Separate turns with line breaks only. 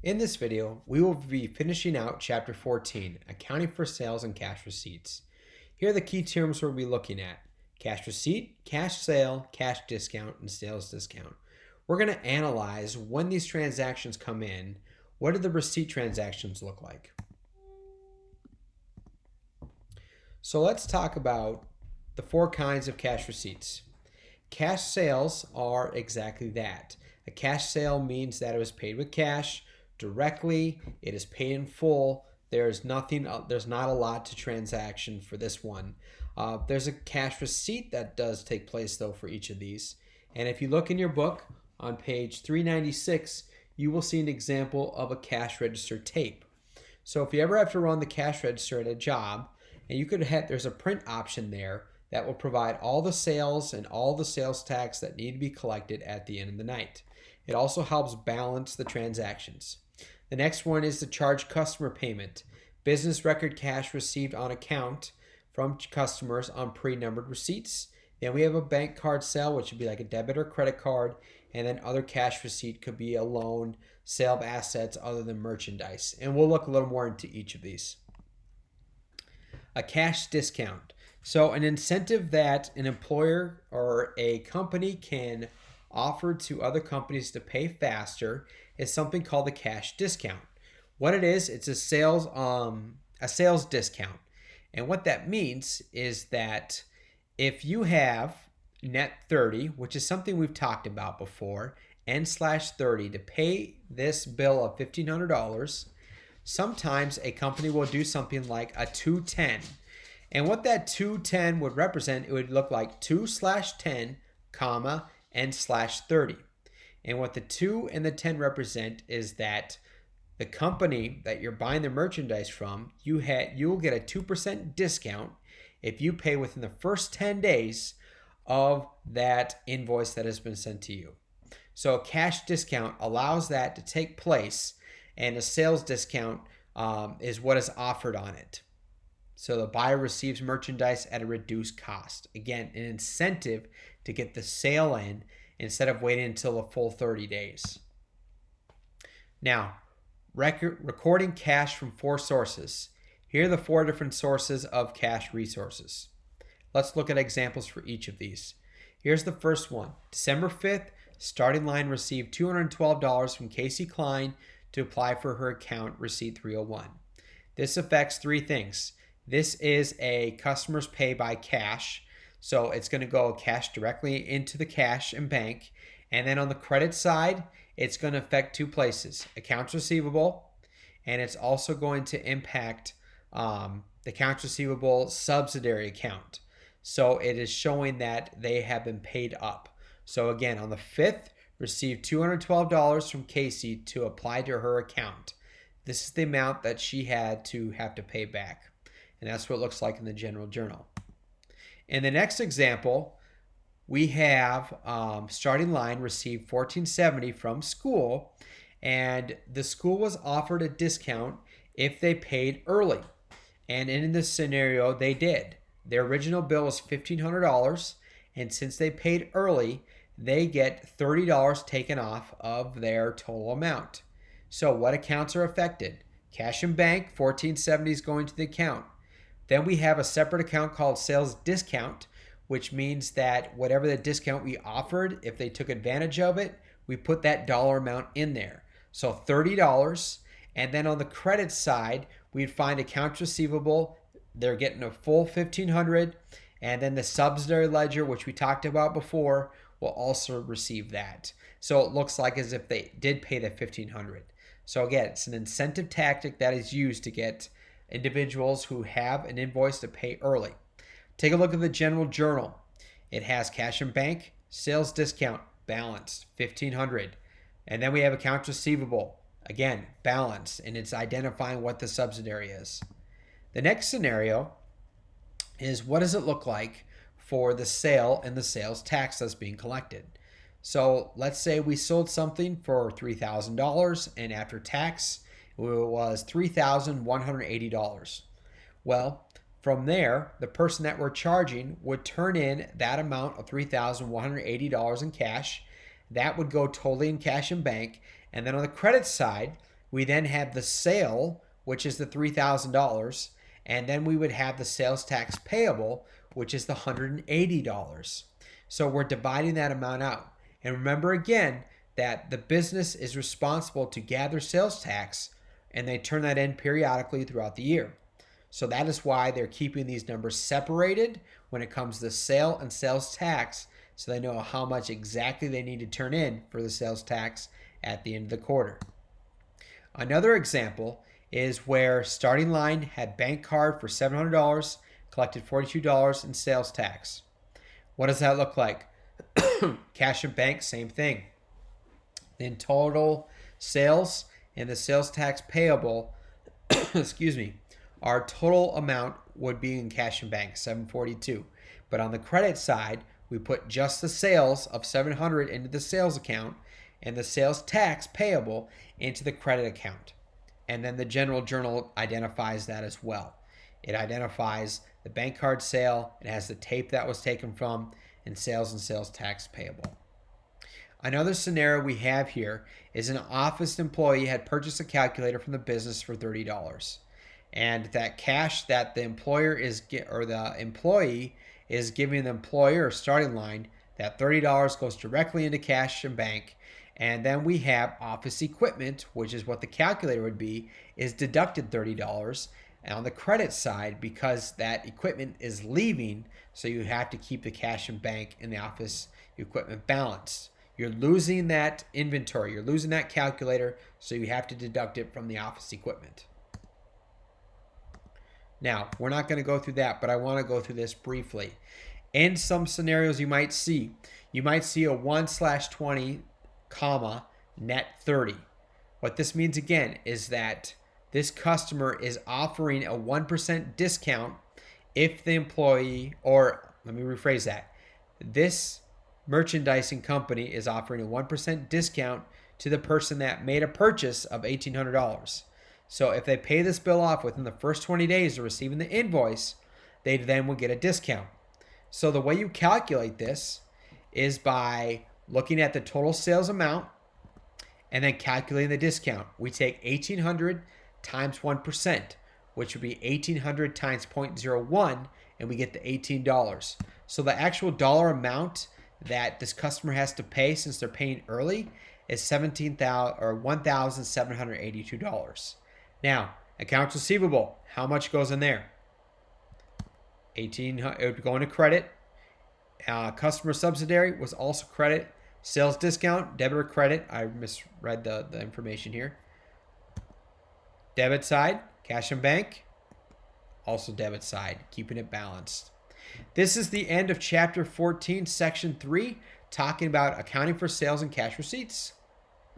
In this video, we will be finishing out Chapter 14, Accounting for Sales and Cash Receipts. Here are the key terms we'll be looking at: cash receipt, cash sale, cash discount, and sales discount. We're going to analyze when these transactions come in. What do the receipt transactions look like? So let's talk about the four kinds of cash receipts. Cash sales are exactly that. A cash sale means that it was paid with cash directly, it is paid in full. There's not a lot to transaction for this one. There's a cash receipt that does take place though for each of these. And if you look in your book on page 396, you will see an example of a cash register tape. So if you ever have to run the cash register at a job, and there's a print option there that will provide all the sales and all the sales tax that need to be collected at the end of the night. It also helps balance the transactions. The next one is the charge customer payment. Business record cash received on account from customers on pre-numbered receipts. Then we have a bank card sale, which would be like a debit or credit card. And then other cash receipt could be a loan, sale of assets other than merchandise. And we'll look a little more into each of these. A cash discount. So an incentive that an employer or a company can offer to other companies to pay faster is something called a cash discount. What it is, it's a sales discount. And what that means is that if you have net 30, which is something we've talked about before, N/30 to pay this bill of $1,500, sometimes a company will do something like a 210. And what that 210 would represent, it would look like 2/10, comma, N/30. And what the 2 and the 10 represent is that the company that you're buying the merchandise from, you will get a 2% discount if you pay within the first 10 days of that invoice that has been sent to you. So a cash discount allows that to take place, and a sales discount is what is offered on it. So the buyer receives merchandise at a reduced cost. Again, an incentive to get the sale in instead of waiting until the full 30 days. Now, recording cash from four sources. Here are the four different sources of cash resources. Let's look at examples for each of these. Here's the first one. December 5th, Starting Line received $212 from Casey Klein to apply for her account receipt 301. This affects three things. This is a customer's pay by cash. So it's going to go cash directly into the cash and bank. And then on the credit side, it's going to affect two places: accounts receivable, and it's also going to impact the accounts receivable subsidiary account. So it is showing that they have been paid up. So again, on the 5th, received $212 from Casey to apply to her account. This is the amount that she had to have to pay back. And that's what it looks like in the general journal. In the next example, we have Starting Line received $1,470 from school, and the school was offered a discount if they paid early. And in this scenario, they did. Their original bill was $1,500, and since they paid early, they get $30 taken off of their total amount. So what accounts are affected? Cash and bank, $1,470 is going to the account. Then we have a separate account called sales discount, which means that whatever the discount we offered, if they took advantage of it, we put that dollar amount in there. So $30. And then on the credit side, we'd find accounts receivable. They're getting a full $1,500. And then the subsidiary ledger, which we talked about before, will also receive that. So it looks like as if they did pay the $1,500. So again, it's an incentive tactic that is used to get individuals who have an invoice to pay early. Take a look at the general journal. It has cash and bank, sales discount, balanced, $1,500. And then we have accounts receivable, again, balanced, and it's identifying what the subsidiary is. The next scenario is, what does it look like for the sale and the sales tax that's being collected? So let's say we sold something for $3,000, and after tax, it was $3,180. Well, from there, the person that we're charging would turn in that amount of $3,180 in cash. That would go totally in cash and bank. And then on the credit side, We then have the sale, which is the $3,000, and then we would have the sales tax payable, which is the $180. So we're dividing that amount out. And remember again that the business is responsible to gather sales tax, and they turn that in periodically throughout the year. So that is why they're keeping these numbers separated when it comes to sale and sales tax, so they know how much exactly they need to turn in for the sales tax at the end of the quarter. Another example is where Starting Line had bank card for $700, collected $42 in sales tax. What does that look like? Cash and bank, same thing. In total sales and the sales tax payable, excuse me, our total amount would be in cash and bank, $742. But on the credit side, we put just the sales of $700 into the sales account and the sales tax payable into the credit account. And then the general journal identifies that as well. It identifies the bank card sale, it has the tape that was taken from, and sales tax payable. Another scenario we have here is an office employee had purchased a calculator from the business for $30. And that cash that the employer is the employee is giving the employer, Starting Line, that $30 goes directly into cash and bank. And then we have office equipment, which is what the calculator would be, is deducted $30. And on the credit side, because that equipment is leaving, so you have to keep the cash and bank and the office equipment balanced. You're losing that inventory, you're losing that calculator, so you have to deduct it from the office equipment. Now, we're not going to go through that, but I want to go through this briefly. In some scenarios you might see a 1/20, comma, net 30. What this means again is that this customer is offering a 1% discount if the employee, or let me rephrase that, this merchandising company is offering a 1% discount to the person that made a purchase of $1,800. So if they pay this bill off within the first 20 days of receiving the invoice, they then will get a discount. So the way you calculate this is by looking at the total sales amount and then calculating the discount. We take $1,800 times 1%, which would be $1,800 times 0.01, and we get the $18. So the actual dollar amount that this customer has to pay, since they're paying early, is $1,782. Now, accounts receivable, how much goes in there? $1,800, it would go into credit. Customer subsidiary was also credit. Sales discount, debit or credit. I misread the information here. Debit side, cash and bank, also debit side, keeping it balanced. This is the end of Chapter 14, Section 3, talking about accounting for sales and cash receipts.